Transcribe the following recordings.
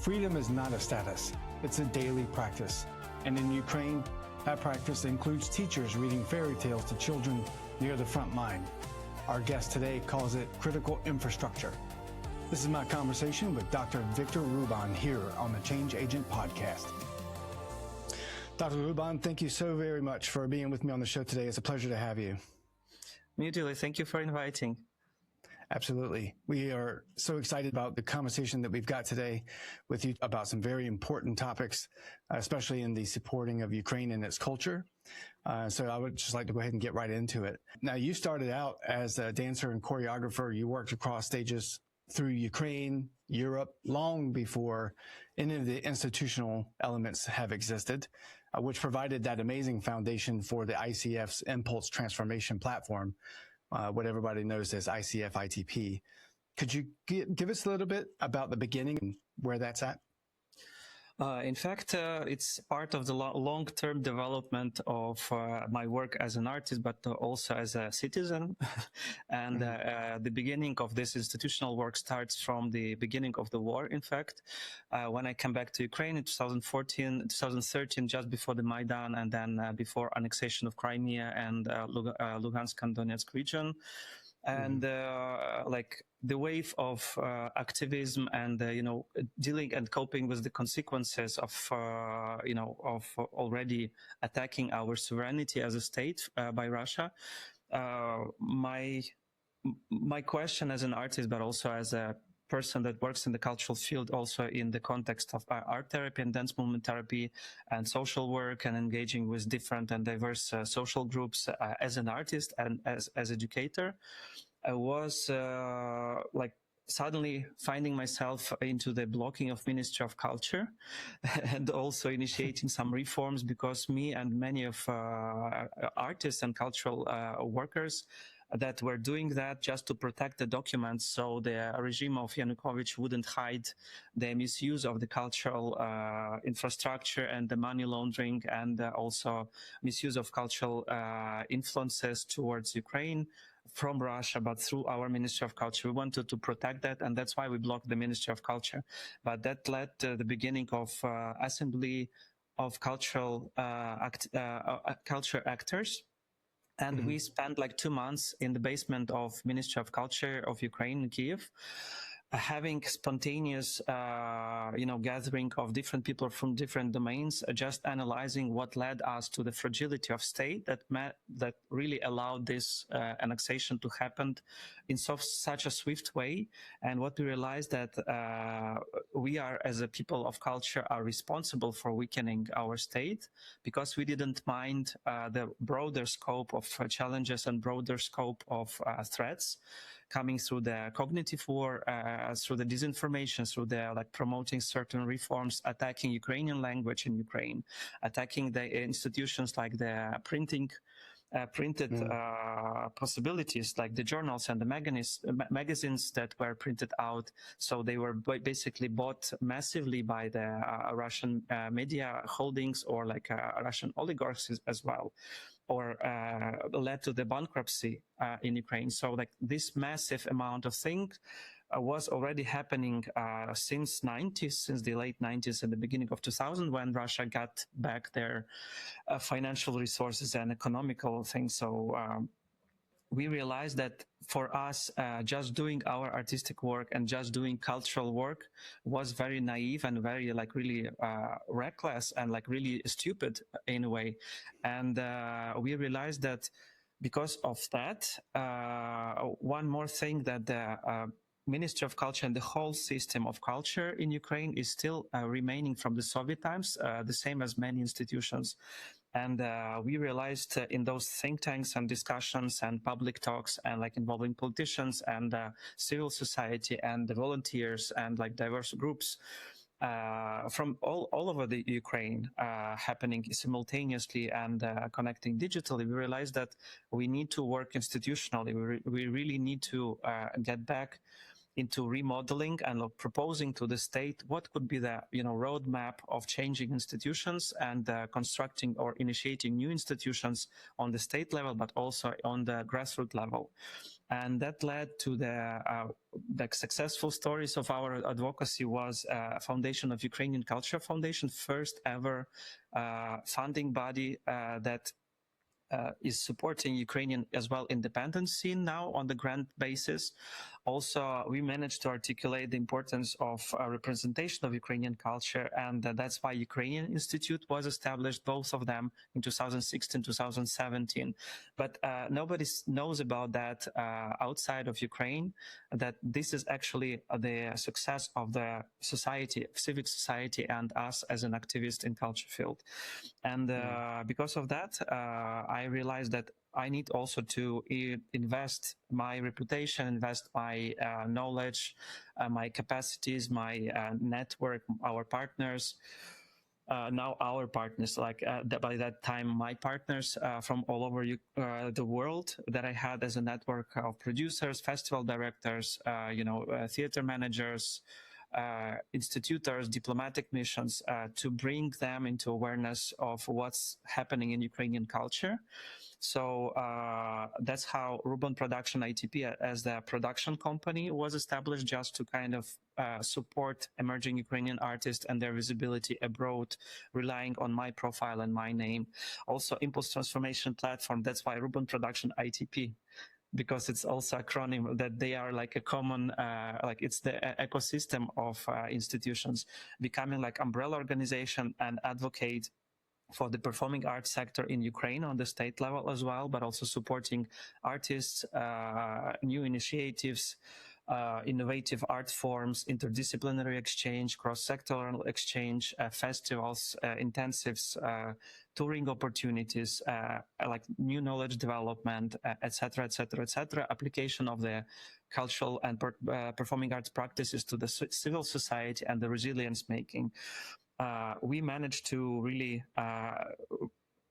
Freedom is not a status, it's a daily practice. And in Ukraine, that practice includes teachers reading fairy tales to children near the front line. Our guest today calls it critical infrastructure. This is my conversation with Dr. Viktor Ruban here on the Change Agent Podcast. Dr. Ruban, thank you so very much for being with me on the show today. It's a pleasure to have you. Me too. Thank you for inviting. Absolutely. We are so excited about the conversation that we've got today with you about some very important topics, especially in the supporting of Ukraine and its culture. So I would just like to go ahead and get right into it. Now, you started out as a dancer and choreographer. You worked across stages through Ukraine, Europe, long before any of the institutional elements have existed, which provided that amazing foundation for the ICF's Impulse Transformation Platform, what everybody knows as ICF ITP. Could you give us a little bit about the beginning and where that's at? In fact, it's part of the long-term development of my work as an artist, but also as a citizen. And the beginning of this institutional work starts from the beginning of the war, in fact. When I came back to Ukraine in 2013, just before the Maidan, and then before annexation of Crimea and Lugansk and Donetsk region. And like the wave of activism and dealing and coping with the consequences of of already attacking our sovereignty as a state by Russia. My question as an artist, but also as a person that works in the cultural field, also in the context of art therapy and dance movement therapy and social work and engaging with different and diverse social groups as an artist and as educator, I was like suddenly finding myself into the blocking of Ministry of Culture and also initiating some reforms, because me and many of artists and cultural workers that were doing that just to protect the documents, so the regime of Yanukovych wouldn't hide the misuse of the cultural infrastructure and the money laundering, and also misuse of cultural influences towards Ukraine from Russia, but through our Ministry of Culture. We wanted to protect that, and that's why we blocked the Ministry of Culture. But that led to the beginning of Assembly of Cultural Culture Actors. And we spent like 2 months in the basement of Ministry of Culture of Ukraine in Kyiv, having spontaneous, gathering of different people from different domains, just analyzing what led us to the fragility of state that really allowed this annexation to happen in such a swift way. And what we realized that we are, as a people of culture, are responsible for weakening our state, because we didn't mind the broader scope of challenges and broader scope of threats coming through the cognitive war, through the disinformation, through the promoting certain reforms, attacking Ukrainian language in Ukraine, attacking the institutions like the printed possibilities, like the journals and the magazines that were printed out. So they were basically bought massively by the Russian media holdings, or Russian oligarchs as well, or led to the bankruptcy in Ukraine. So this massive amount of things was already happening since the late 90s and the beginning of 2000, when Russia got back their financial resources and economical things. So we realized that for us, just doing our artistic work and just doing cultural work was very naive and very really reckless and really stupid in a way. And we realized that because of that, one more thing, that the Ministry of Culture and the whole system of culture in Ukraine is still remaining from the Soviet times, the same as many institutions. And we realized in those think tanks and discussions and public talks and involving politicians and civil society and the volunteers and diverse groups from all over the Ukraine happening simultaneously and connecting digitally, we realized that we need to work institutionally. We really need to get back into remodeling and proposing to the state what could be the roadmap of changing institutions and constructing or initiating new institutions on the state level, but also on the grassroots level. And that led to like successful stories of our advocacy was foundation of Ukrainian Culture Foundation, first ever funding body that is supporting Ukrainian as well independent scene now on the grant basis. Also, we managed to articulate the importance of representation of Ukrainian culture, and that's why Ukrainian Institute was established, both of them in 2016, 2017. But nobody knows about that outside of Ukraine, that this is actually the success of the society, civic society, and us as an activist in culture field. And because of that, I realized that I need also to invest my reputation, invest my knowledge, my capacities, my network, our partners. Now our partners, like by that time, my partners from all over the world that I had as a network of producers, festival directors, theater managers, institutors, diplomatic missions, to bring them into awareness of what's happening in Ukrainian culture. So that's how Ruban Production ITP as the production company was established, just to kind of support emerging Ukrainian artists and their visibility abroad, relying on my profile and my name. Also, Impulse Transformation Platform, that's why Ruban Production ITP, because it's also acronym that they are like a common, like it's the ecosystem of institutions becoming like umbrella organization and advocate for the performing arts sector in Ukraine on the state level as well, but also supporting artists, new initiatives, innovative art forms, interdisciplinary exchange, cross-sectoral exchange, festivals, intensives, touring opportunities, like new knowledge development, etc., etc., etc., application of the cultural and performing arts practices to the civil society and the resilience making. We managed to really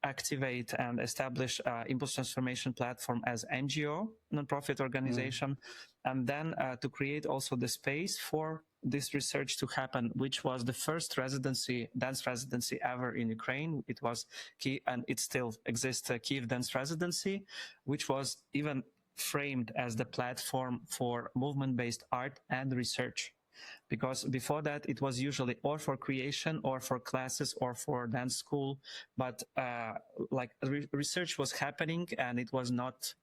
activate and establish Impulse Transformation Platform as NGO, nonprofit organization, and then to create also the space for this research to happen, which was the first residency, dance residency ever in Ukraine. It was Kyiv, and it still exists, Kyiv Dance Residency, which was even framed as the platform for movement-based art and research. Because before that, it was usually or for creation or for classes or for dance school, but research was happening, and it was not,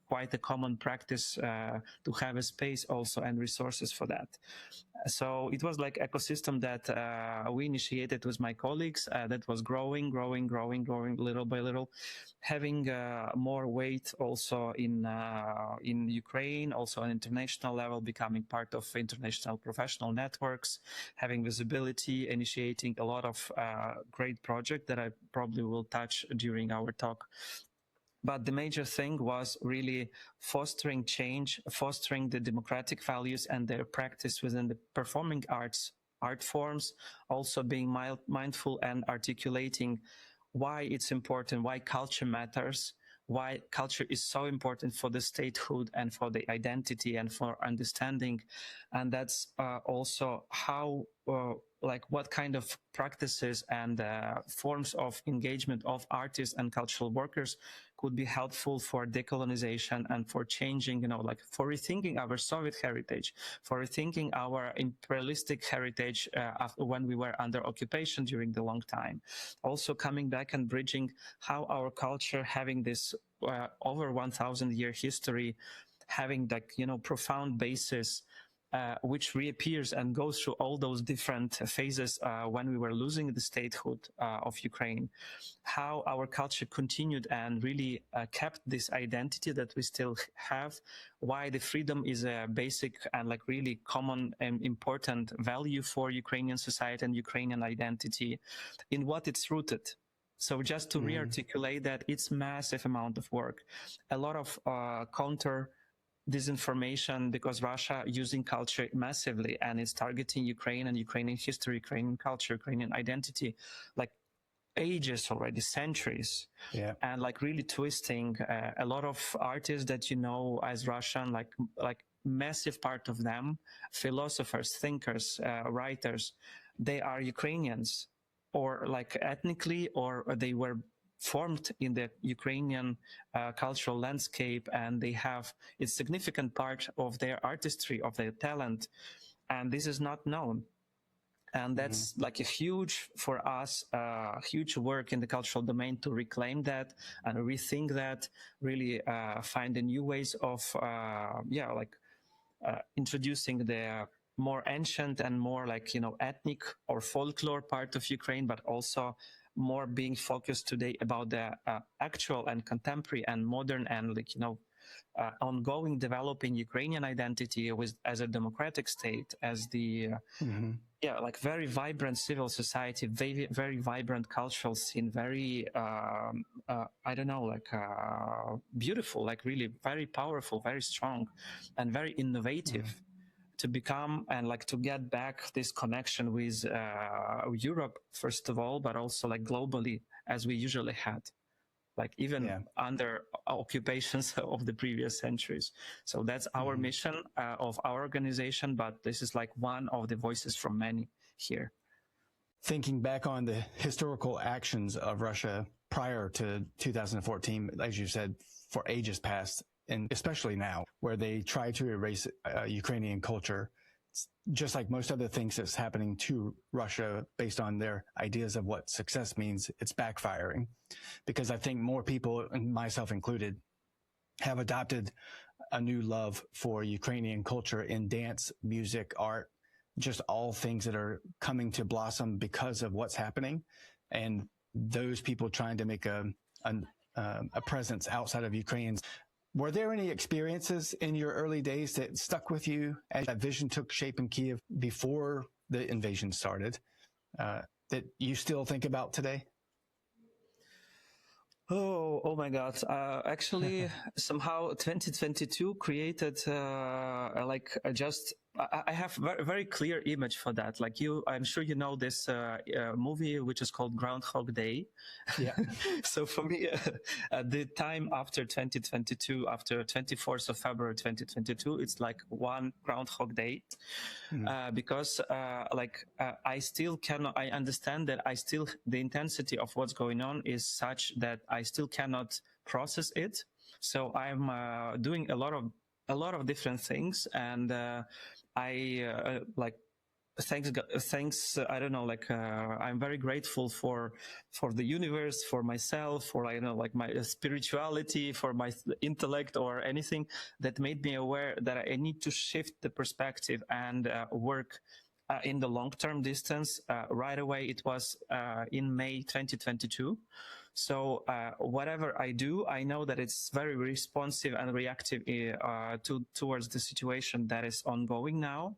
quite a common practice to have a space also and resources for that. So it was like ecosystem that we initiated with my colleagues that was growing little by little, having more weight also in Ukraine, also on international level, becoming part of international professional networks, having visibility, initiating a lot of great projects that I probably will touch during our talk. But the major thing was really fostering change, fostering the democratic values and their practice within the performing arts, art forms, also being mindful and articulating why it's important, why culture matters, why culture is so important for the statehood and for the identity and for understanding. And that's also how, what kind of practices and forms of engagement of artists and cultural workers could be helpful for decolonization and for changing, for rethinking our Soviet heritage, for rethinking our imperialistic heritage when we were under occupation during the long time. Also coming back and bridging how our culture, having this over 1,000-year history, having profound basis, which reappears and goes through all those different phases when we were losing the statehood of Ukraine, how our culture continued and really kept this identity that we still have, why the freedom is a basic and really common and important value for Ukrainian society and Ukrainian identity, in what it's rooted. So just to re-articulate that, it's massive amount of work, a lot of counter disinformation, because Russia using culture massively and is targeting Ukraine and Ukrainian history, Ukrainian culture, Ukrainian identity, like ages already, centuries. Yeah. And really twisting a lot of artists that as Russian, like massive part of them, philosophers, thinkers, writers, they are Ukrainians, or ethnically, or they were formed in the Ukrainian cultural landscape, and they have a significant part of their artistry, of their talent, and this is not known. And that's like a huge, for us, huge work in the cultural domain to reclaim that and rethink that, really find the new ways of, introducing the more ancient and more like, ethnic or folklore part of Ukraine, but also more being focused today about the actual and contemporary and modern and ongoing developing Ukrainian identity as a democratic state, as the very vibrant civil society, very, very vibrant cultural scene, very beautiful, like really very powerful, very strong, and very innovative. To become and like to get back this connection with Europe first of all, but also like globally as we usually had, like even under occupations of the previous centuries. So that's our mission of our organization, but this is like one of the voices from many here. Thinking back on the historical actions of Russia prior to 2014, as you said, for ages past, and especially now, where they try to erase Ukrainian culture, just like most other things that's happening to Russia based on their ideas of what success means, it's backfiring. Because I think more people, and myself included, have adopted a new love for Ukrainian culture in dance, music, art, just all things that are coming to blossom because of what's happening. And those people trying to make a presence outside of Ukraine's. Were there any experiences in your early days that stuck with you as that vision took shape in Kyiv before the invasion started that you still think about today? Oh my God. Actually, somehow 2022 created I have very, very clear image for that. Like I'm sure you know this movie, which is called Groundhog Day. Yeah. So for me, the time after 2022, after 24th of February 2022, it's like one Groundhog Day, because I still cannot. I understand that the intensity of what's going on is such that I still cannot process it. So I'm doing a lot of different things, and thanks. I don't know. I'm very grateful for the universe, for myself, for my spirituality, for my intellect, or anything that made me aware that I need to shift the perspective and work in the long-term distance. Right away, it was in May 2022. So whatever I do, I know that it's very responsive and reactive towards the situation that is ongoing now,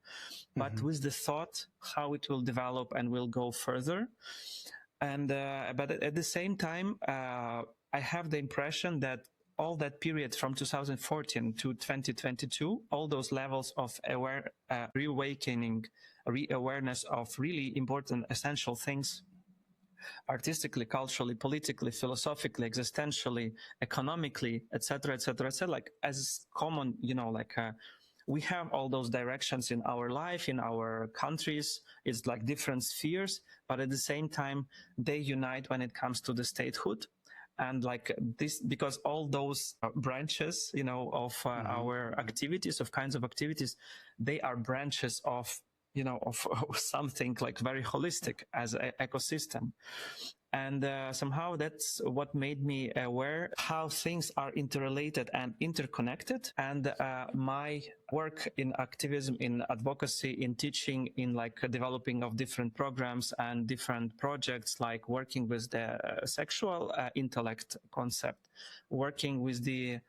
but with the thought how it will develop and will go further. And but at the same time, I have the impression that all that period from 2014 to 2022, all those levels of reawareness of really important, essential things, artistically, culturally, politically, philosophically, existentially, economically, etc., like as common, we have all those directions in our life, in our countries. It's like different spheres, but at the same time, they unite when it comes to the statehood. And like this, because all those branches, of our activities, of kinds of activities, they are branches of something like very holistic as an ecosystem. And somehow that's what made me aware how things are interrelated and interconnected. And my work in activism, in advocacy, in teaching, in developing of different programs and different projects, like working with the sexual intellect concept, working with the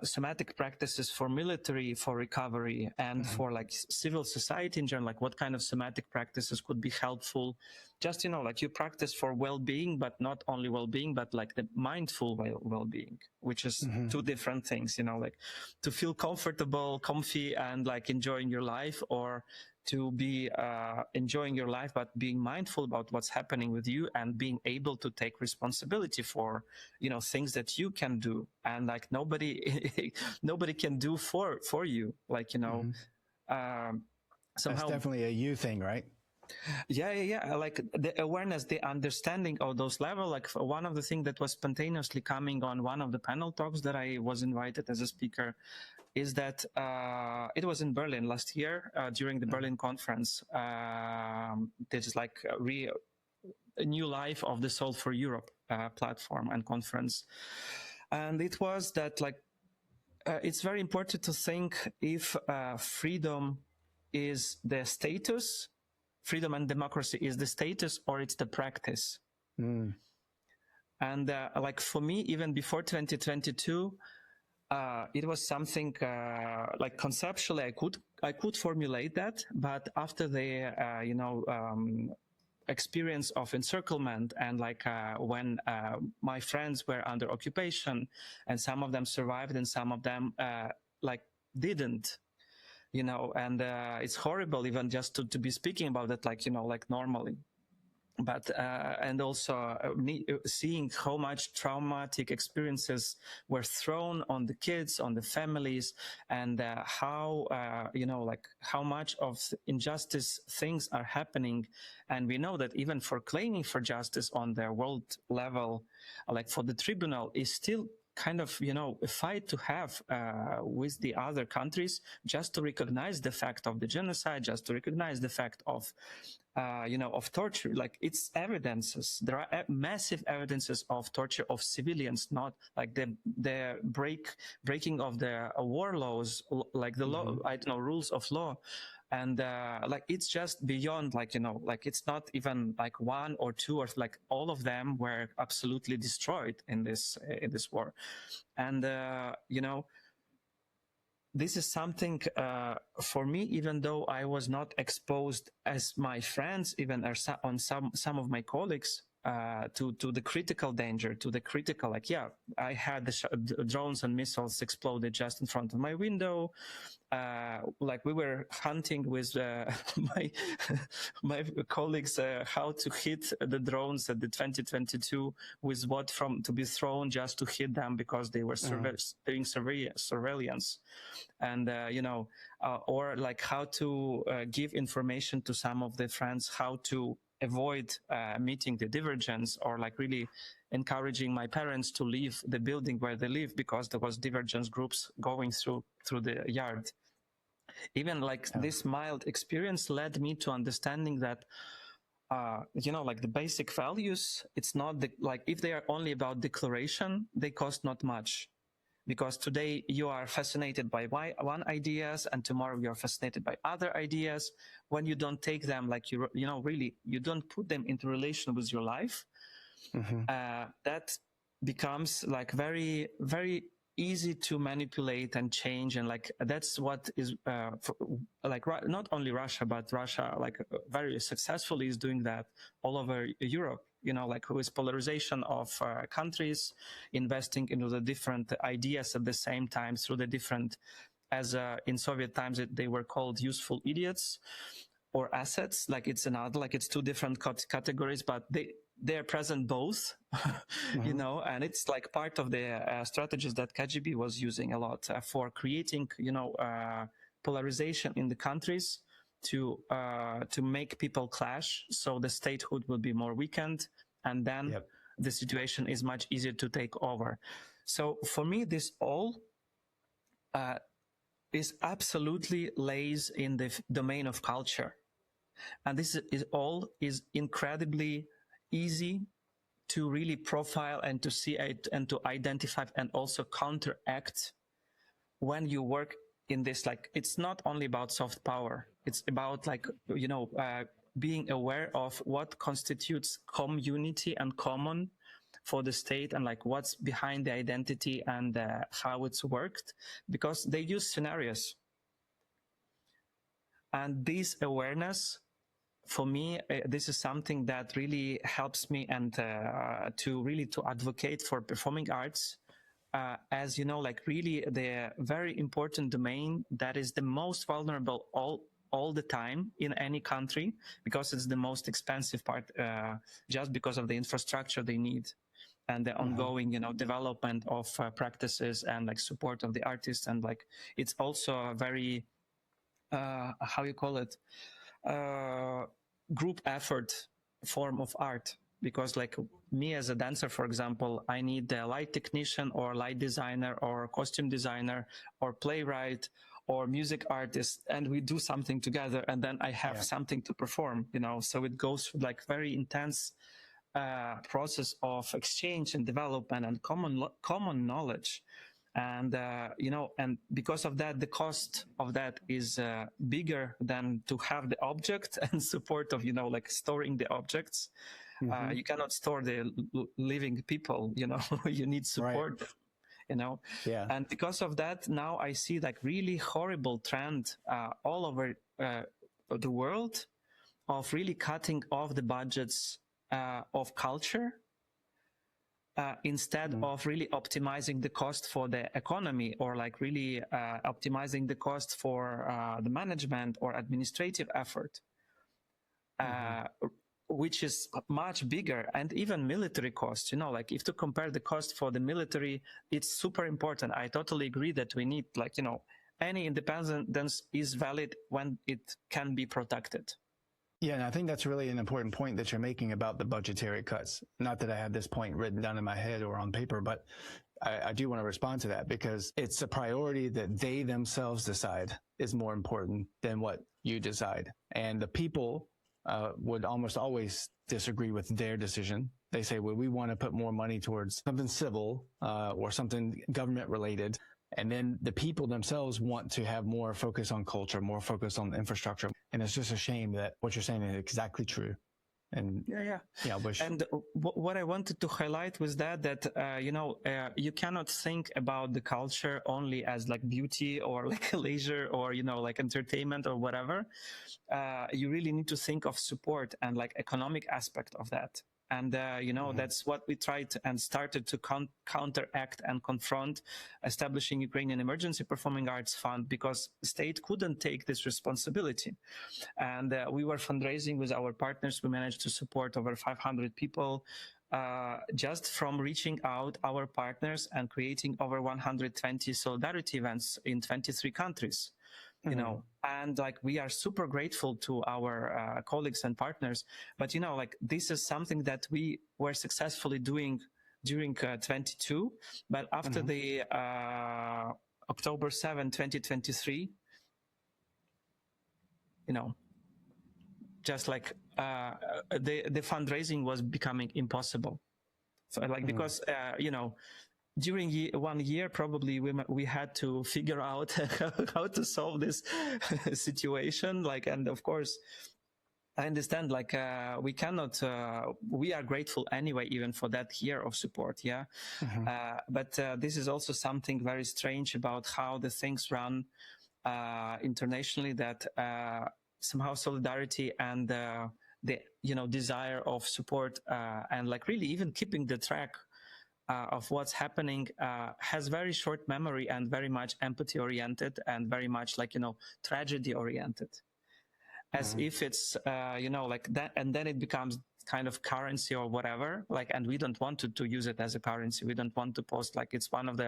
somatic practices for military, for recovery, and for civil society in general, what kind of somatic practices could be helpful. Just, you practice for well-being, but not only well-being, but the mindful well-being, which is two different things, to feel comfortable, comfy, and enjoying your life, or to be enjoying your life, but being mindful about what's happening with you and being able to take responsibility for, things that you can do and nobody can do for you. Somehow, that's definitely a you thing, right? Yeah. Like the awareness, the understanding of those levels. Like one of the things that was spontaneously coming on one of the panel talks that I was invited as a speaker is that it was in Berlin last year during the Berlin conference. This is like a new life of the Soul for Europe platform and conference. And it was that like, it's very important to think if freedom is the status, freedom and democracy is the status or it's the practice. Mm. And like for me, even before 2022, it was something like conceptually I could formulate that, but after the experience of encirclement and like when my friends were under occupation and some of them survived and some of them like didn't, and it's horrible even just to be speaking about it like like normally. But and also seeing how much traumatic experiences were thrown on the kids, on the families, and how like how much of injustice things are happening. And we know that even for claiming for justice on the world level, like for the tribunal, is still kind of a fight to have with the other countries, just to recognize the fact of the genocide, just to recognize the fact of of torture. Like it's evidences. There are massive evidences of torture of civilians, not like the breaking of the war laws, like the law, I don't know, rules of law. And like it's just beyond like like it's not even like one or two, or like all of them were absolutely destroyed in this war. And this is something for me, even though I was not exposed as my friends, even on some of my colleagues, to the critical danger, to the critical, like, yeah, I had the drones and missiles exploded just in front of my window. Like we were hunting with my my colleagues how to hit the drones at the 2022 with what to be thrown just to hit them because they were doing surveillance. And or like how to give information to some of the friends how to avoid meeting the divergence, or like really encouraging my parents to leave the building where they live because there was divergence groups going through the yard. Even like this mild experience led me to understanding that like the basic values, it's not like if they are only about declaration, they cost not much. Because today you are fascinated by one ideas, and tomorrow you are fascinated by other ideas. When you don't take them, like really, you don't put them into relation with your life, that becomes like very, very easy to manipulate and change. And like that's what is like not only Russia, but Russia like very successfully is doing that all over Europe. Like with polarization of countries, investing into the different ideas at the same time through the different, as in Soviet times, they were called useful idiots or assets. Like it's another, like it's two different categories, but they're present both, and it's like part of the strategies that KGB was using a lot for creating, polarization in the countries, to make people clash, so the statehood will be more weakened, and then the situation is much easier to take over. So for me, this all is absolutely lays in the domain of culture, and this is all is incredibly easy to really profile and to see it and to identify and also counteract when you work in this. Like it's not only about soft power, it's about like being aware of what constitutes community and common for the state, and like what's behind the identity and how it's worked, because they use scenarios. And this awareness, for me, this is something that really helps me, and to advocate for performing arts as like really the very important domain that is the most vulnerable all the time in any country, because it's the most expensive part, just because of the infrastructure they need and the ongoing development of practices and like support of the artists. And like it's also a very how you call it, group effort form of art. Because like me as a dancer, for example, I need a light technician or light designer or costume designer or playwright or music artist, and we do something together, and then I have something to perform, you know. So it goes through like very intense process of exchange and development and common knowledge. And you know, and because of that, the cost of that is bigger than to have the object and support of, you know, like storing the objects. You cannot store the living people, you know. You need support, you know. And because of that, now I see like really horrible trend all over the world of really cutting off the budgets of culture instead of really optimizing the cost for the economy, or like really optimizing the cost for the management or administrative effort. Which is much bigger, and even military costs, you know, like if to compare the cost for the military, it's super important. I totally agree that we need, like, you know, any independence is valid when it can be protected. Yeah, and I think that's really an important point that you're making about the budgetary cuts. Not that I have this point written down in my head or on paper, but I do want to respond to that, because it's a priority that they themselves decide is more important than what you decide. And the people would almost always disagree with their decision. They say, well, we want to put more money towards something civil or something government related. And then the people themselves want to have more focus on culture, more focus on infrastructure. And it's just a shame that what you're saying is exactly true. And and what I wanted to highlight was that you know, you cannot think about the culture only as like beauty or like leisure or, you know, like entertainment or whatever. You really need to think of support and like economic aspect of that. And, you know, that's what we tried and started to counteract and confront, establishing Ukrainian Emergency Performing Arts Fund, because the state couldn't take this responsibility. And we were fundraising with our partners. We managed to support over 500 people just from reaching out our partners and creating over 120 solidarity events in 23 countries. You know, and like we are super grateful to our colleagues and partners, but you know, like this is something that we were successfully doing during 22, but after the October 7, 2023, you know, just like the fundraising was becoming impossible. So like, because, you know, during 1 year, probably we had to figure out how to solve this situation. Like, and of course, I understand, like, we cannot, we are grateful anyway, even for that year of support. Yeah. But this is also something very strange about how the things run internationally, that somehow solidarity and the, you know, desire of support and like really even keeping the track of what's happening has very short memory and very much empathy oriented and very much like, you know, tragedy oriented, as if it's, you know, like that. And then it becomes kind of currency or whatever, like, and we don't want to use it as a currency. We don't want to post like it's one of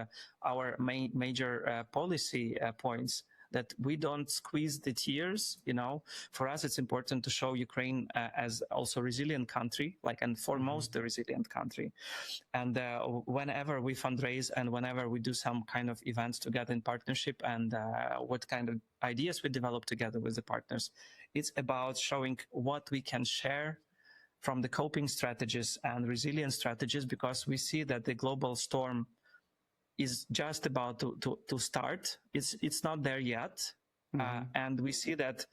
our major policy points, that we don't squeeze the tears. You know, for us, it's important to show Ukraine as also a resilient country, like, and foremost the resilient country. And whenever we fundraise and whenever we do some kind of events together in partnership, and what kind of ideas we develop together with the partners, it's about showing what we can share from the coping strategies and resilience strategies, because we see that the global storm is just about to start. It's not there yet. And we see that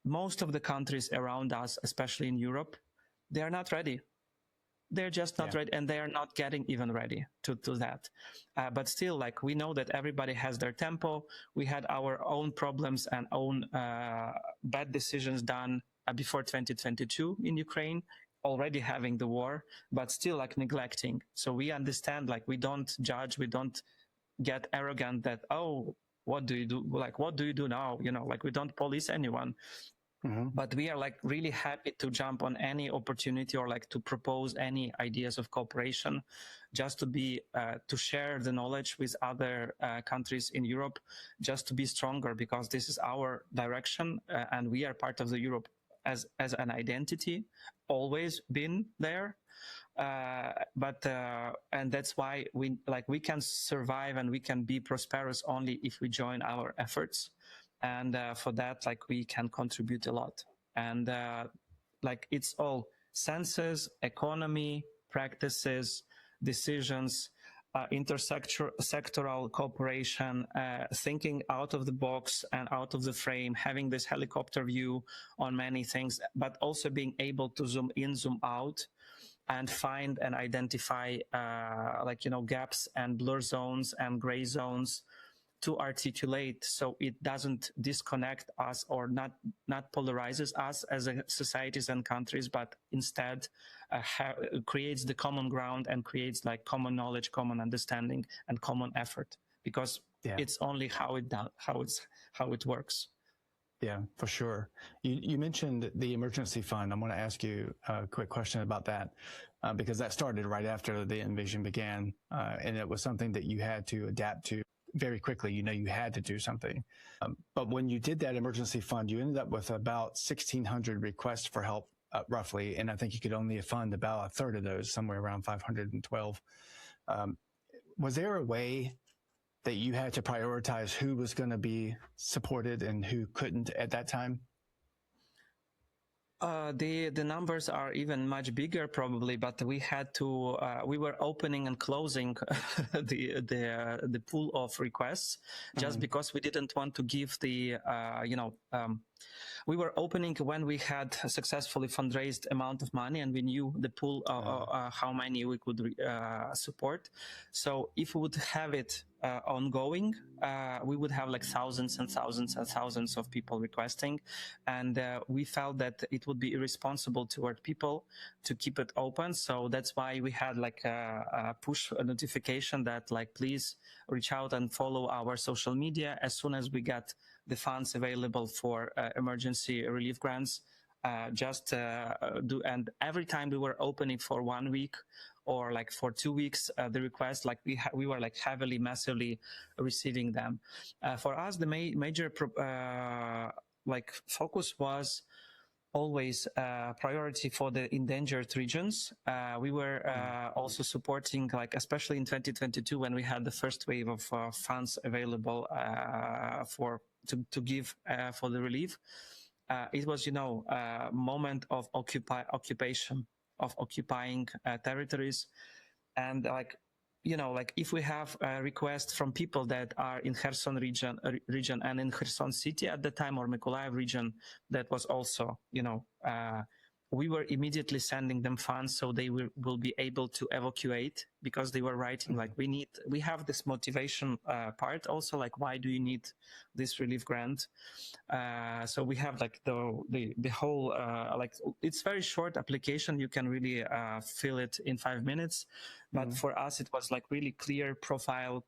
most of the countries around us, especially in Europe, they are not ready. They're just not ready, and they are not getting even ready to that. But still, like, we know that everybody has their tempo. We had our own problems and own bad decisions done before 2022 in Ukraine, already having the war, but still like neglecting. So we understand, like, we don't judge, we don't get arrogant that, oh, what do you do? Like, what do you do now? You know, like, we don't police anyone. But we are like really happy to jump on any opportunity or like to propose any ideas of cooperation, just to be, to share the knowledge with other countries in Europe, just to be stronger, because this is our direction and we are part of the Europe as an identity, always been there. And that's why we can survive and we can be prosperous only if we join our efforts. And for that, we can contribute a lot. And it's all senses, economy, practices, decisions, intersectoral cooperation, thinking out of the box and out of the frame, having this helicopter view on many things, but also being able to zoom in, zoom out, and find and identify gaps and blur zones and gray zones to articulate, so it doesn't disconnect us or not polarizes us as societies and countries, but instead creates the common ground and creates common knowledge, common understanding, and common effort, because it's only how it works. Yeah, for sure. You mentioned the emergency fund. I'm going to ask you a quick question about that, because that started right after the invasion began, and it was something that you had to adapt to very quickly. You had to do something. But when you did that emergency fund, you ended up with about 1,600 requests for help, roughly, and I think you could only fund about a third of those, somewhere around 512. Was there a way that you had to prioritize who was going to be supported and who couldn't at that time? The numbers are even much bigger probably, but we had to we were opening and closing the pool of requests just because we didn't want to give the we were opening when we had successfully fundraised amount of money and we knew the pool how many we could support. So if we would have it ongoing, we would have thousands and thousands and thousands of people requesting, and we felt that it would be irresponsible toward people to keep it open. So that's why we had a push notification that please reach out and follow our social media as soon as we get the funds available for emergency relief grants. And every time we were opening for 1 week or for 2 weeks, the requests, we were heavily, massively receiving them. For us, the major focus was always priority for the endangered regions. We were also supporting, especially in 2022 when we had the first wave of funds available to give for the relief. It was, a moment of occupation, of occupying territories. And if we have a request from people that are in Kherson region and in Kherson city at the time, or Mykolaiv region, that was also, we were immediately sending them funds so they will be able to evacuate, because they were writing we have this motivation part also, why do you need this relief grant? So we have the whole it's very short application. You can really fill it in 5 minutes, but for us it was really clear profile,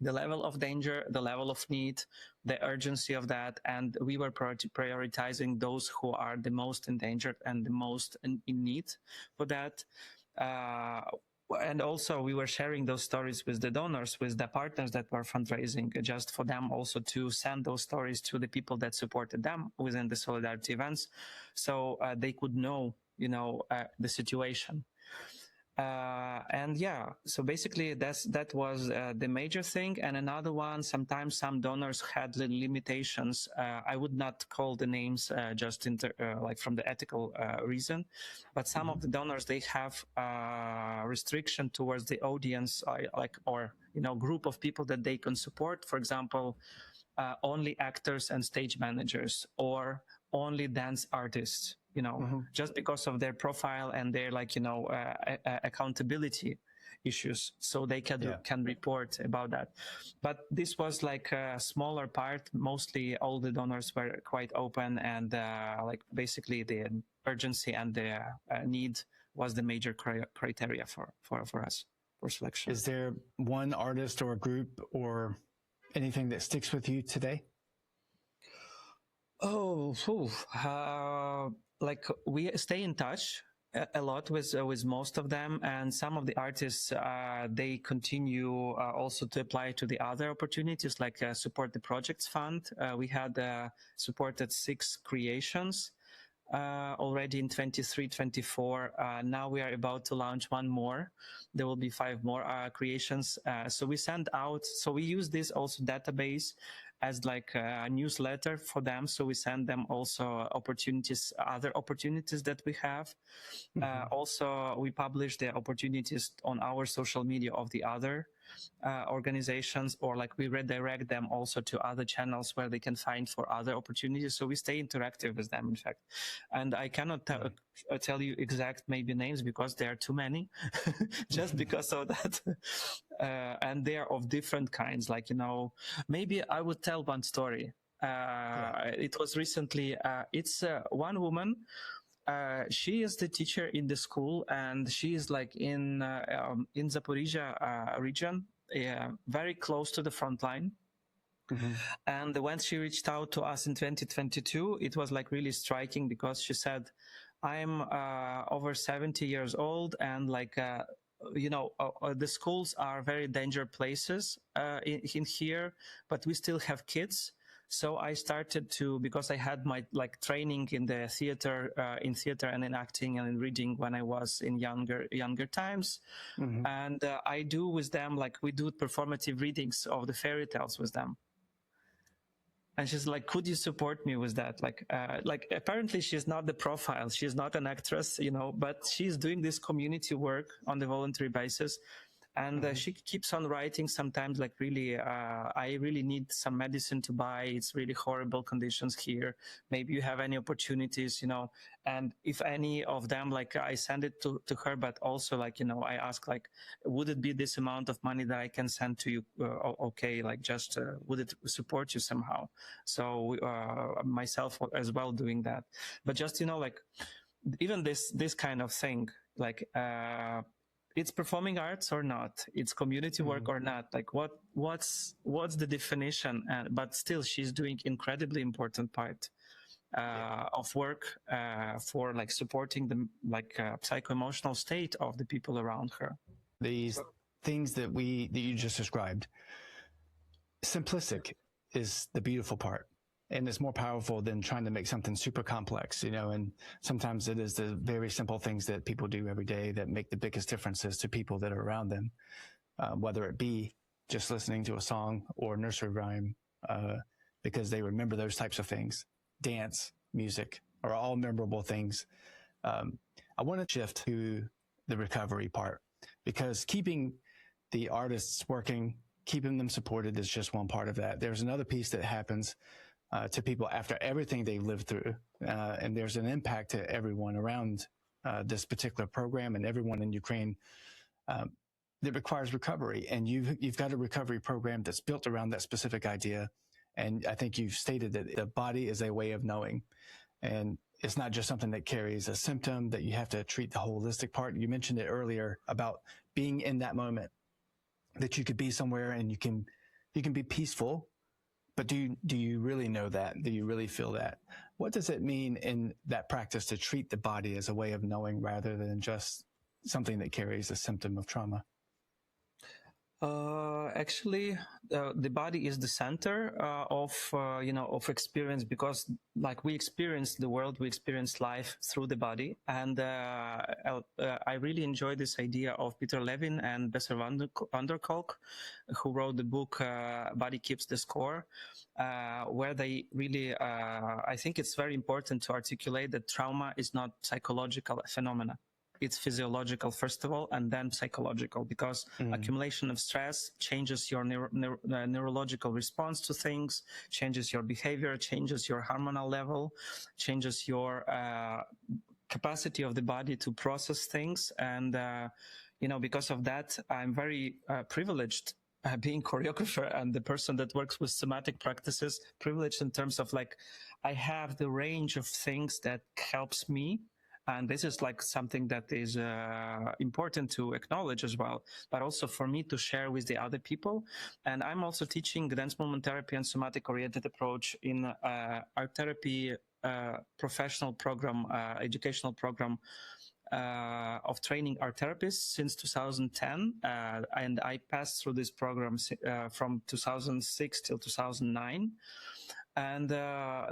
the level of danger, the level of need, the urgency of that, and we were prioritizing those who are the most endangered and the most in need for that. And also we were sharing those stories with the donors, with the partners that were fundraising, just for them also to send those stories to the people that supported them within the solidarity events, so they could know, the situation. So basically that was the major thing. And another one, sometimes some donors had limitations. I would not call the names just from the ethical reason, but some of the donors, they have restriction towards the audience, group of people that they can support. For example, only actors and stage managers, or only dance artists, just because of their profile and their accountability issues, so they can report about that. But this was a smaller part. Mostly all the donors were quite open, and basically the urgency and the need was the major criteria for us for selection. Is there one artist or a group or anything that sticks with you today? We stay in touch a lot with most of them, and some of the artists they continue also to apply to the other opportunities, support the projects fund. We had supported 6 creations already in 23, 24. Now we are about to launch one more. There will be 5 more creations. So we send out, so we use this also database as like a newsletter for them. So we send them also opportunities, other opportunities that we have. Also, we publish the opportunities on our social media of the other organizations, or like we redirect them also to other channels where they can find for other opportunities. So we stay interactive with them, in fact. And I cannot tell you exact maybe names because there are too many, just because of that. And they are of different kinds. Like, you know, maybe I would tell one story. It was recently, it's one woman. She is the teacher in the school, and she is like in Zaporizhia region, very close to the front line. And when she reached out to us in 2022, it was like really striking, because she said, I'm over 70 years old, and like, you know, the schools are very dangerous places in here, but we still have kids. So I started to, because I had my like training in the theater, in theater and in acting and in reading when I was in younger times. And I do with them, like we do performative readings of the fairy tales with them. And she's like, could you support me with that? Like apparently she's not the profile. She's not an actress, you know, but she's doing this community work on the voluntary basis. And she keeps on writing sometimes, like, really, I really need some medicine to buy. It's really horrible conditions here. Maybe you have any opportunities, you know. And if any of them, like, I send it to her, but also, like, you know, I ask, like, would it be this amount of money that I can send to you? Okay, like, just would it support you somehow? So myself as well doing that. But just, you know, like, even this kind of thing, like, it's performing arts or not, it's community work or not, like what's the definition? But still she's doing incredibly important part of work for like supporting the like psycho-emotional state of the people around her. These things that you just described, simplistic is the beautiful part. And it's more powerful than trying to make something super complex, you know, and sometimes it is the very simple things that people do every day that make the biggest differences to people that are around them, whether it be just listening to a song or nursery rhyme, because they remember those types of things. Dance, music are all memorable things. I want to shift to the recovery part, because keeping the artists working, keeping them supported is just one part of that. There's another piece that happens to people after everything they've lived through. And there's an impact to everyone around this particular program and everyone in Ukraine that requires recovery. And you've got a recovery program that's built around that specific idea. And I think you've stated that the body is a way of knowing. And it's not just something that carries a symptom, that you have to treat the holistic part. You mentioned it earlier about being in that moment, that you could be somewhere and you can be peaceful. But do you really know that? Do you really feel that? What does it mean in that practice to treat the body as a way of knowing rather than just something that carries a symptom of trauma? Actually, the body is the center of experience, because like we experience the world, we experience life through the body. And I really enjoy this idea of Peter Levin and Besser van der Kolk, who wrote the book Body Keeps the Score, where they really, I think it's very important to articulate that trauma is not psychological phenomena. It's physiological, first of all, and then psychological, because accumulation of stress changes your neurological response to things, changes your behavior, changes your hormonal level, changes your capacity of the body to process things. And, because of that, I'm very privileged being choreographer and the person that works with somatic practices, privileged in terms of like, I have the range of things that helps me. And this is like something that is important to acknowledge as well, but also for me to share with the other people. And I'm also teaching dance movement therapy and somatic oriented approach in art therapy professional program, educational program of training art therapists since 2010. And I passed through this program from 2006 till 2009. And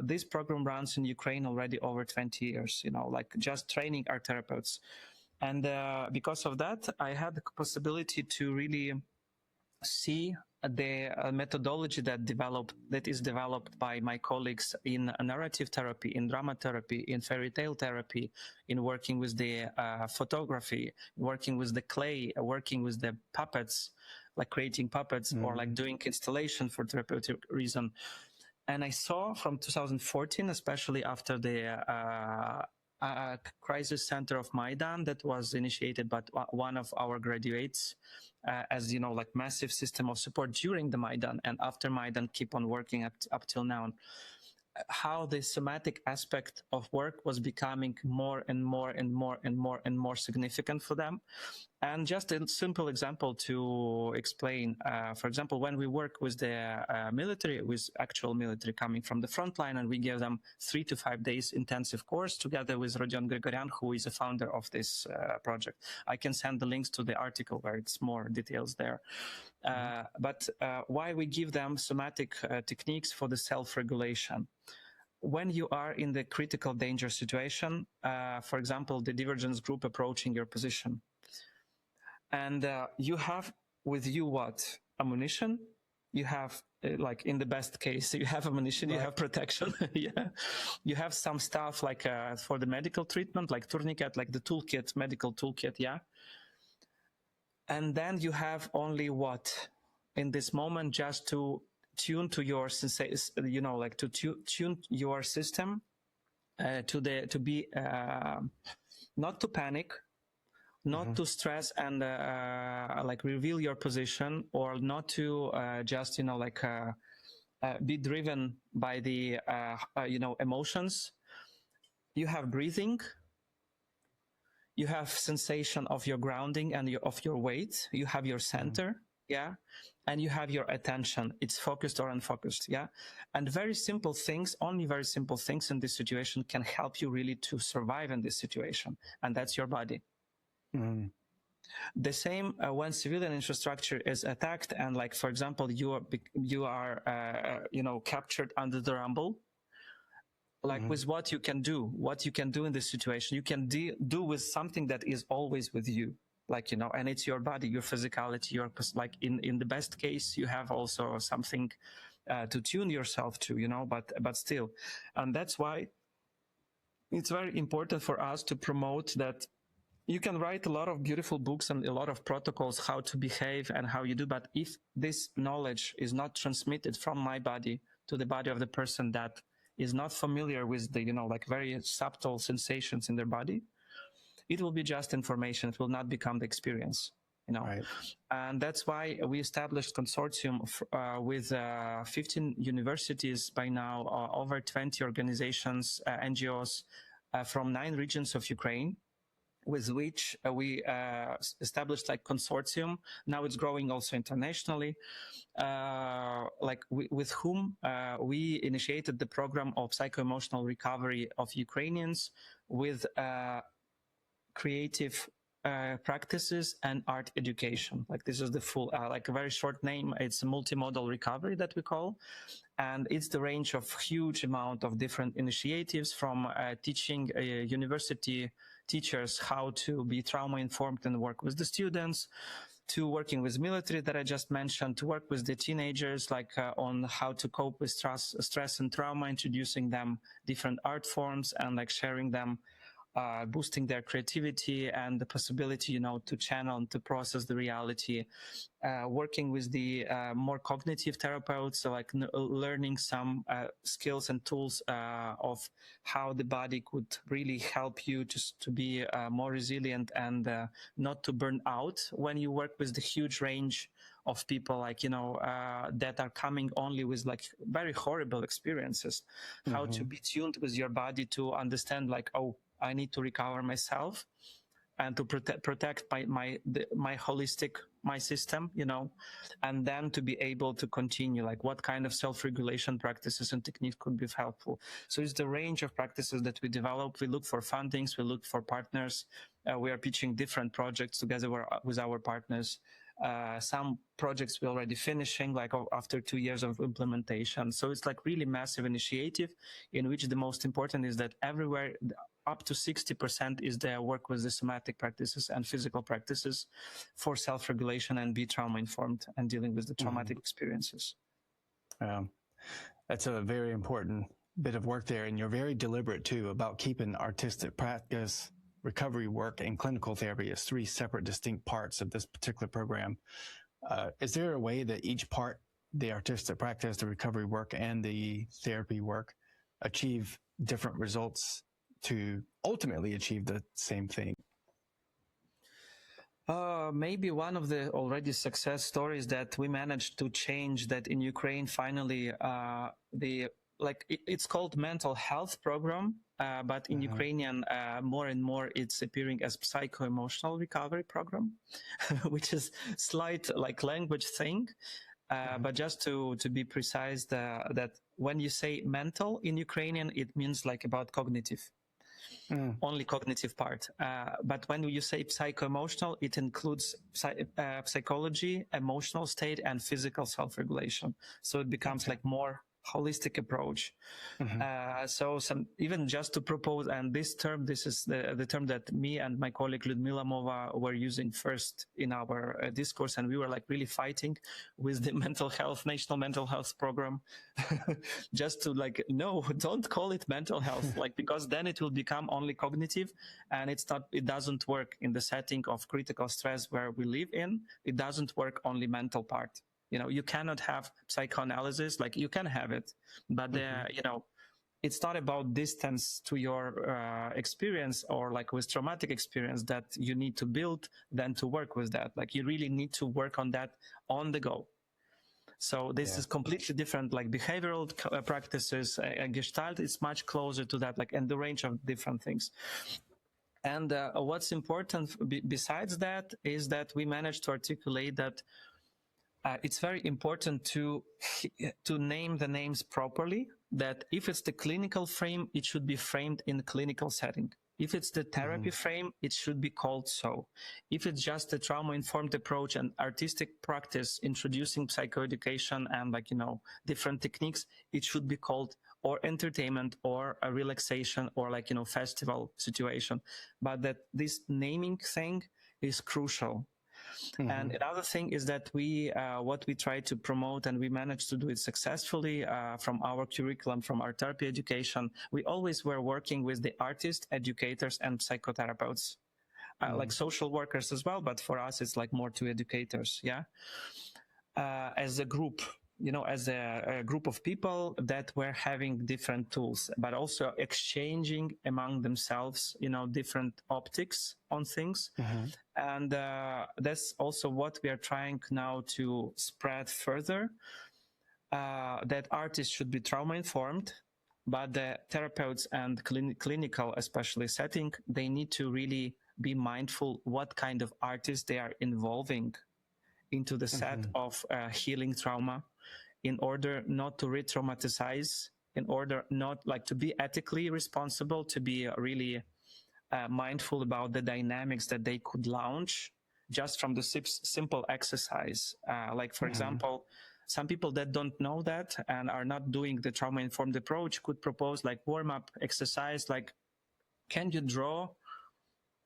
this program runs in Ukraine already over 20 years, like just training our therapists. And because of that, I had the possibility to really see the methodology that is developed by my colleagues in narrative therapy, in drama therapy, in fairy tale therapy, in working with the photography, working with the clay, working with the puppets, like creating puppets or like doing installation for therapeutic reason. And I saw from 2014, especially after the crisis center of Maidan that was initiated by one of our graduates, as like massive system of support during the Maidan and after Maidan, keep on working up till now. How the somatic aspect of work was becoming more and more and more and more and more significant for them. And just a simple example to explain, for example, when we work with the military, with actual military coming from the front line, and we give them 3 to 5 days intensive course together with Rodion Grigoryan, who is a founder of this project. I can send the links to the article where it's more details there. But why we give them somatic techniques for the self-regulation? When you are in the critical danger situation, for example, the divergence group approaching your position, and you have with you what? Ammunition. You have, like in the best case, you have ammunition, you have protection. Yeah. You have some stuff like for the medical treatment, like tourniquet, like the toolkit, medical toolkit. Yeah. And then you have only what in this moment, just to tune to your sensation, like to tune your system to be not to panic, not to stress and like reveal your position, or not to just be driven by the emotions. You have breathing, you have sensation of your grounding and of your weight, you have your center, yeah, and you have your attention. It's focused or unfocused, yeah. And very simple things, only very simple things in this situation can help you really to survive in this situation, and that's your body. The same when civilian infrastructure is attacked, and like for example you are captured under the rumble. Like with what you can do in this situation, you can do with something that is always with you, like and it's your body, your physicality, your like in the best case you have also something to tune yourself to, but still. And that's why it's very important for us to promote that. You can write a lot of beautiful books and a lot of protocols how to behave and how you do, but if this knowledge is not transmitted from my body to the body of the person that is not familiar with the like very subtle sensations in their body, it will be just information. It will not become the experience, Right. And that's why we established consortium with 15 universities by now, over 20 organizations, NGOs from 9 regions of Ukraine, with which we established like consortium. Now it's growing also internationally, with whom we initiated the program of psycho-emotional recovery of Ukrainians with creative practices and art education. Like this is the full, like a very short name. It's a multimodal recovery that we call. And it's the range of huge amount of different initiatives, from teaching university teachers how to be trauma informed and work with the students, to working with military that I just mentioned, to work with the teenagers, like on how to cope with stress and trauma, introducing them different art forms and like sharing them, boosting their creativity and the possibility, to channel and to process the reality, working with the more cognitive therapeutes, so like learning some skills and tools of how the body could really help you just to be more resilient and not to burn out when you work with the huge range of people, like, that are coming only with like very horrible experiences, how to be tuned with your body to understand like, oh, I need to recover myself and to protect my holistic, my system, and then to be able to continue, like what kind of self-regulation practices and techniques could be helpful. So it's the range of practices that we develop. We look for fundings, we look for partners. We are pitching different projects together with our partners. Some projects we're already finishing, like after 2 years of implementation. So it's like really massive initiative in which the most important is that everywhere up to 60% is their work with the somatic practices and physical practices for self-regulation and be trauma informed and dealing with the traumatic experiences. That's a very important bit of work there. And you're very deliberate too about keeping artistic practice, recovery work, and clinical therapy as three separate distinct parts of this particular program. Is there a way that each part, the artistic practice, the recovery work, and the therapy work, achieve different results to ultimately achieve the same thing? Maybe one of the already success stories that we managed to change that in Ukraine. Finally, it's called mental health program, but in Ukrainian, more and more it's appearing as psycho-emotional recovery program, which is slight like language thing. But just to be precise, that when you say mental in Ukrainian, it means like about cognitive. Only cognitive part. But when you say psycho-emotional, it includes psychology, emotional state, and physical self-regulation. So it becomes like more holistic approach. So even just to propose, and this is the term that me and my colleague Ludmila Mova were using first in our discourse, and we were like really fighting with the national mental health program, just to like, no, don't call it mental health, like, because then it will become only cognitive, and it doesn't work in the setting of critical stress where we live in. It doesn't work only mental part. You cannot have psychoanalysis, like you can have it, but it's not about distance to your experience or like with traumatic experience that you need to build, then to work with that. Like you really need to work on that on the go. So this is completely different, like behavioral practices, Gestalt is much closer to that, like, and the range of different things. And what's important besides that is that we managed to articulate that it's very important to name the names properly, that if it's the clinical frame, it should be framed in a clinical setting. If it's the therapy frame, it should be called so. If it's just a trauma-informed approach and artistic practice, introducing psychoeducation and different techniques, it should be called or entertainment or a relaxation or festival situation. But that this naming thing is crucial. And another thing is that what we try to promote, and we managed to do it successfully from our curriculum, from our therapy education, we always were working with the artists, educators, and psychotherapeutes, like social workers as well, but for us it's like more to educators, as a group. As a group of people that were having different tools, but also exchanging among themselves, different optics on things. And that's also what we are trying now to spread further, that artists should be trauma-informed, but the therapeutes and clinical, especially setting, they need to really be mindful what kind of artists they are involving into the set of healing trauma, in order not to re-traumatize, in order not to be ethically responsible, to be really mindful about the dynamics that they could launch just from the simple exercise. For example, some people that don't know that and are not doing the trauma-informed approach could propose warm-up exercise, can you draw,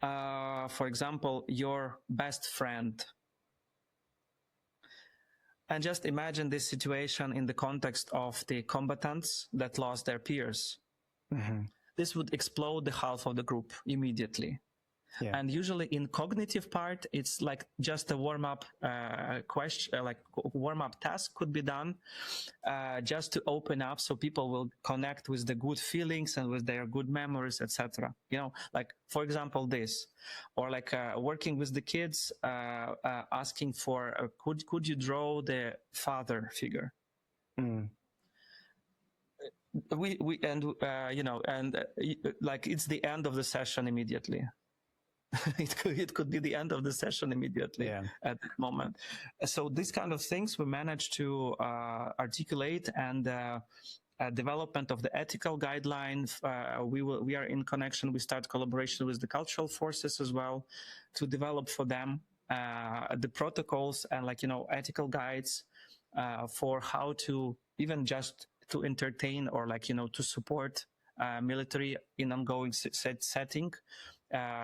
for example, your best friend? And just imagine this situation in the context of the combatants that lost their peers. This would explode the half of the group immediately. And usually in cognitive part, it's just a warm-up question, warm-up task could be done just to open up so people will connect with the good feelings and with their good memories, etc. For example, this, or working with the kids, asking for, could you draw the father figure? It's the end of the session immediately. It could be the end of the session immediately at that moment. So these kind of things we managed to articulate, and development of the ethical guidelines. We are in connection. We start collaboration with the cultural forces as well to develop for them the protocols and ethical guides for how to even just to entertain or to support military in ongoing setting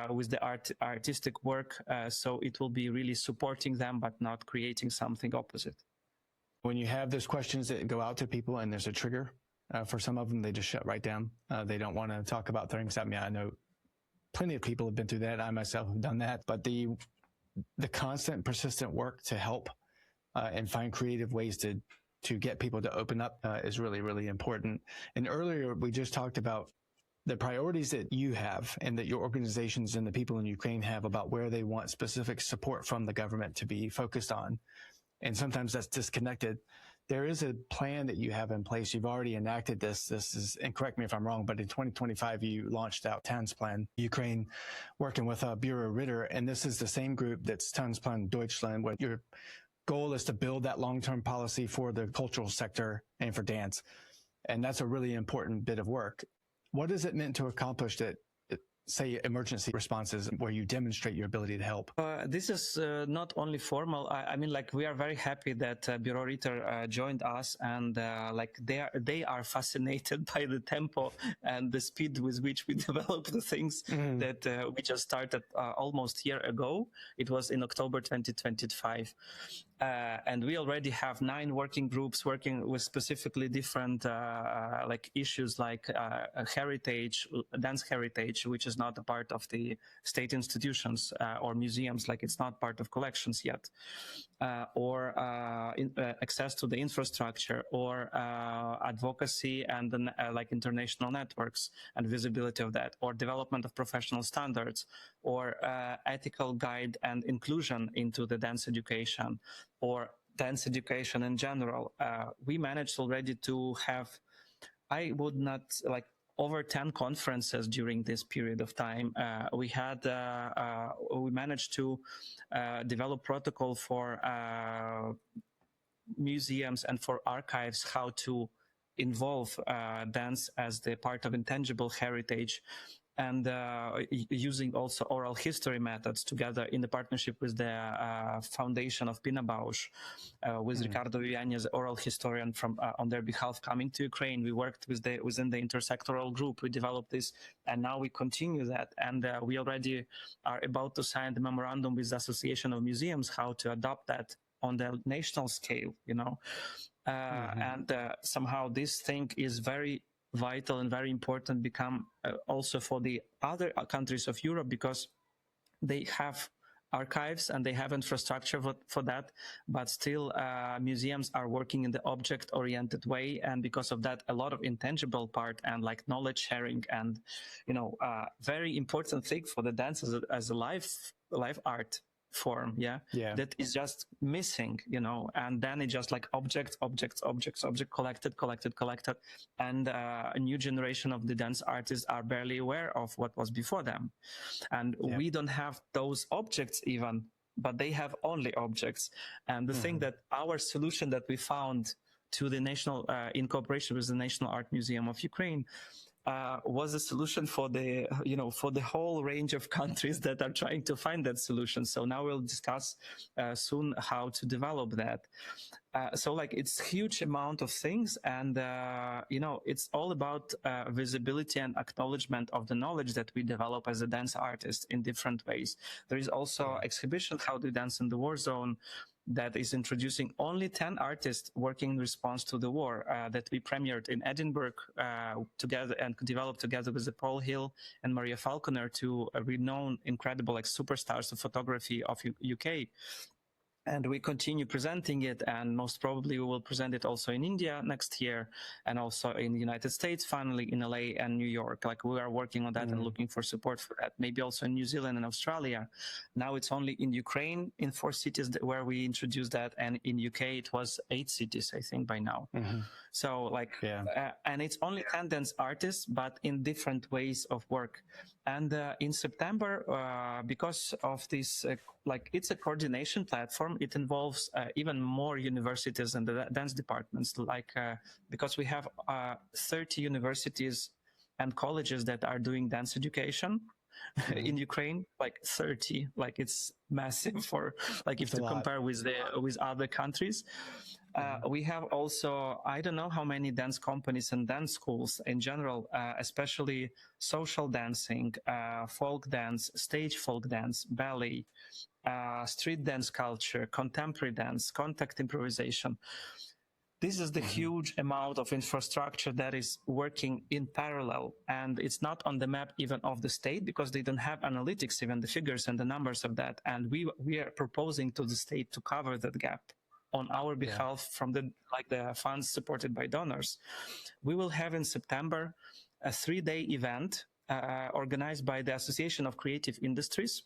with the artistic work. So it will be really supporting them, but not creating something opposite. When you have those questions that go out to people and there's a trigger, for some of them, they just shut right down. They don't want to talk about things. I mean, I know plenty of people have been through that. I myself have done that. But the constant, persistent work to help and find creative ways to get people to open up is really, really important. And earlier, we just talked about the priorities that you have and that your organizations and the people in Ukraine have about where they want specific support from the government to be focused on. And sometimes that's disconnected. There is a plan that you have in place. You've already enacted this. This is, and correct me if I'm wrong, but in 2025, you launched out Tanzplan Ukraine, working with Bureau Ritter. And this is the same group that's Tanzplan Deutschland, where your goal is to build that long-term policy for the cultural sector and for dance. And that's a really important bit of work. What is it meant to accomplish that, say, emergency responses where you demonstrate your ability to help? This is not only formal. I mean, we are very happy that Bureau Ritter joined us, and they are fascinated by the tempo and the speed with which we develop the things that we just started almost a year ago. It was in October 2025. And we already have 9 working groups working with specifically different issues like heritage, dance heritage, which is not a part of the state institutions or museums, it's not part of collections yet, or access to the infrastructure, or advocacy and international networks and visibility of that, or development of professional standards, or ethical guide and inclusion into the dance education, or dance education in general. We managed already to have, I would not over 10 conferences during this period of time. We managed to develop protocol for museums and for archives, how to involve dance as the part of intangible heritage, and using also oral history methods together in the partnership with the foundation of Pina Bausch, with Ricardo Viviani as oral historian from on their behalf coming to Ukraine. We worked within the intersectoral group. We developed this, and now we continue that. And we already are about to sign the memorandum with the Association of Museums how to adopt that on the national scale, and somehow this thing is very vital and very important become also for the other countries of Europe, because they have archives and they have infrastructure for that, but still museums are working in the object-oriented way, and because of that, a lot of intangible part and knowledge sharing and very important thing for the dance as a live art form, that is just missing, and then it's just objects, collected, and a new generation of the dance artists are barely aware of what was before them, and we don't have those objects even, but they have only objects. And the thing that our solution that we found to the national, in cooperation with the National Art Museum of Ukraine, was a solution for the for the whole range of countries that are trying to find that solution. So now we'll discuss soon how to develop that. So it's huge amount of things, and it's all about visibility and acknowledgement of the knowledge that we develop as a dance artist in different ways. There is also exhibition How to Dance in the War Zone that is introducing only 10 artists working in response to the war, that we premiered in Edinburgh together and developed together with Paul Hill and Maria Falconer, two renowned, incredible superstars of photography of UK. And we continue presenting it, and most probably we will present it also in India next year, and also in the United States, finally in LA and New York. We are working on that and looking for support for that. Maybe also in New Zealand and Australia. Now it's only in Ukraine in 4 cities where we introduced that, and in UK it was 8 cities, I think, by now. So and it's only 10 dance artists, but in different ways of work. And in September, because of this, it's a coordination platform, it involves even more universities and the dance departments, because we have 30 universities and colleges that are doing dance education. in Ukraine, like 30, like it's massive for, like if It's a to lot. compare with other countries. We have also, I don't know how many dance companies and dance schools in general, especially social dancing, folk dance, stage folk dance, ballet, street dance culture, contemporary dance, contact improvisation. This is the huge amount of infrastructure that is working in parallel, and it's not on the map even of the state because they don't have analytics, even the figures and the numbers of that. And we are proposing to the state to cover that gap on our behalf from the funds supported by donors. We will have in September a 3-day event organized by the Association of Creative Industries.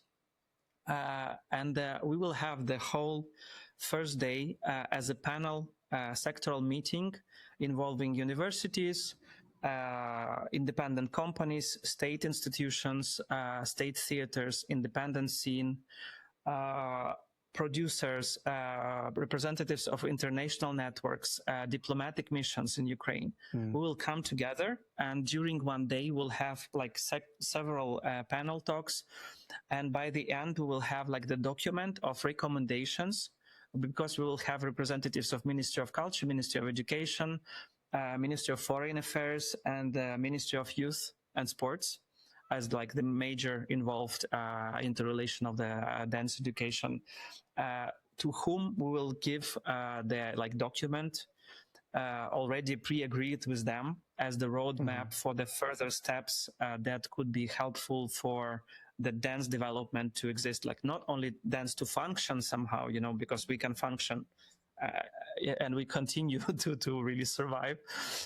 And we will have the whole first day as a panel sectoral meeting involving universities, independent companies, state institutions, state theaters, independent scene, producers, representatives of international networks, diplomatic missions in Ukraine. We will come together, and during one day we'll have like several panel talks, and by the end we will have like the document of recommendations, because we will have representatives of Ministry of Culture, Ministry of Education, Ministry of Foreign Affairs, and Ministry of Youth and Sports as like the major involved interrelation of the dance education, to whom we will give the like document already pre-agreed with them as the roadmap for the further steps that could be helpful for the dance development to exist, like not only dance to function somehow, you know, because we can function and we continue to really survive,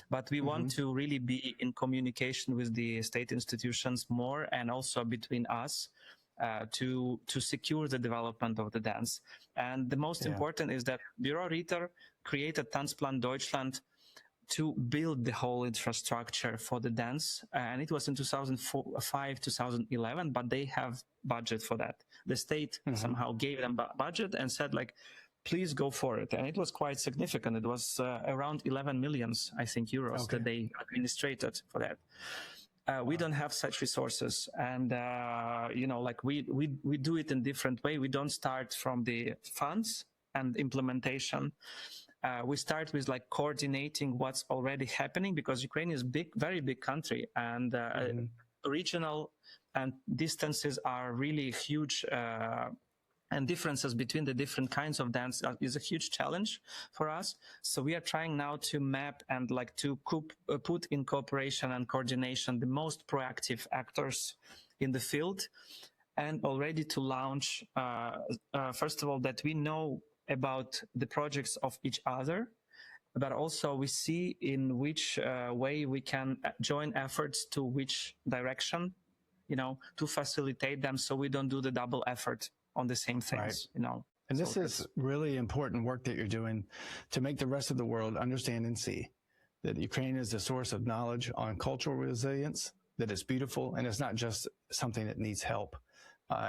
but we want to really be in communication with the state institutions more, and also between us to secure the development of the dance. And the most important is that Büro Ritter created Tanzplan Deutschland to build the whole infrastructure for the dance. And it was in 2005, 2011, but they have budget for that. The state somehow gave them budget and said like, please go for it. And it was quite significant. It was around 11 millions, I think, euros that they administrated for that. We don't have such resources. And, you know, like we do it in different way. We don't start from the funds and implementation. We start with like coordinating what's already happening, because Ukraine is big, very big country, and regional and distances are really huge, and differences between the different kinds of dance is a huge challenge for us. So we are trying now to map and like to put in cooperation and coordination the most proactive actors in the field, and already to launch, first of all, that we know about the projects of each other, but also we see in which way we can join efforts to which direction, you know, to facilitate them, so we don't do the double effort on the same things, you know. And this is really important work that you're doing to make the rest of the world understand and see that Ukraine is a source of knowledge on cultural resilience, that it's beautiful, and it's not just something that needs help.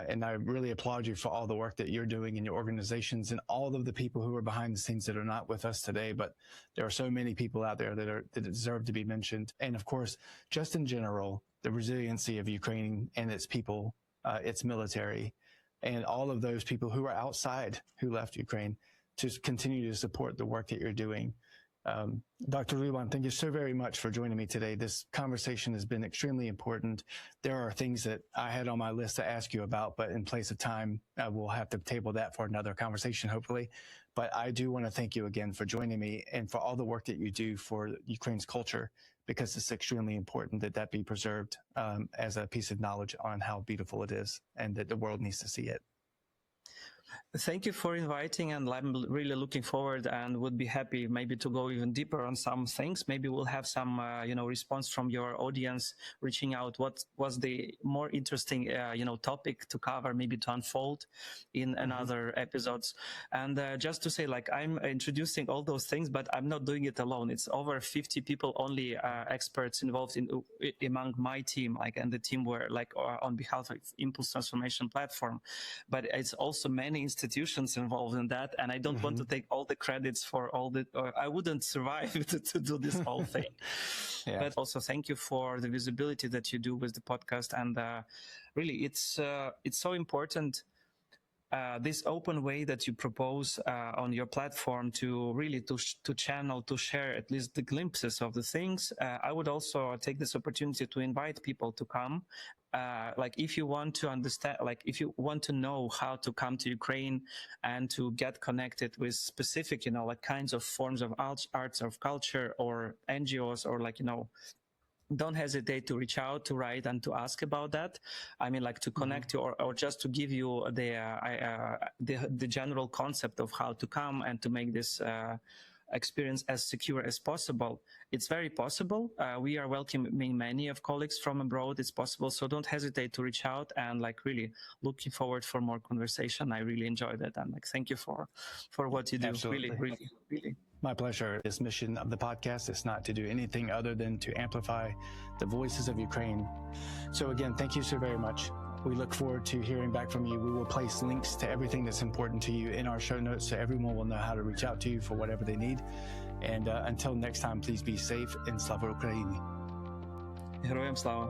And I really applaud you for all the work that you're doing in your organizations, and all of the people who are behind the scenes that are not with us today. But there are so many people out there that deserve to be mentioned. And of course, just in general, the resiliency of Ukraine and its people, its military, and all of those people who are outside, who left Ukraine, to continue to support the work that you're doing. Dr. Ruban, thank you so very much for joining me today. This conversation has been extremely important. There are things that I had on my list to ask you about, but in place of time, we'll have to table that for another conversation, hopefully. But I do want to thank you again for joining me and for all the work that you do for Ukraine's culture, because it's extremely important that that be preserved as a piece of knowledge on how beautiful it is, and that the world needs to see it. Thank you for inviting, and I'm really looking forward and would be happy maybe to go even deeper on some things. Maybe we'll have some, you know, response from your audience reaching out. What was the more interesting, you know, topic to cover, maybe to unfold in another episodes. And just to say, like, I'm introducing all those things, but I'm not doing it alone. It's over 50 people, only experts involved in among my team, like, and the team were like on behalf of Impulse Transformation Platform. But it's also many institutions involved in that, and I don't want to take all the credits for all the, or I wouldn't survive to do this whole thing. Yeah. But also thank you for the visibility that you do with the podcast, and really it's so important. This open way that you propose on your platform to really to channel, to share at least the glimpses of the things. I would also take this opportunity to invite people to come. Like if you want to understand, like if you want to know how to come to Ukraine and to get connected with specific, like kinds of forms of arts of culture or NGOs, or like, don't hesitate to reach out, to write, and to ask about that. I mean, like to connect you, or just to give you the general concept of how to come and to make this experience as secure as possible. It's very possible. We are welcoming many of colleagues from abroad. It's possible. So don't hesitate to reach out, and like really looking forward for more conversation. I really enjoyed it. And like, thank you for what you do. Absolutely. Really. My pleasure. This mission of the podcast is not to do anything other than to amplify the voices of Ukraine. So again, thank you so very much. We look forward to hearing back from you. We will place links to everything that's important to you in our show notes, so everyone will know how to reach out to you for whatever they need. And until next time, please be safe, and Slava Ukraini. Героям слава.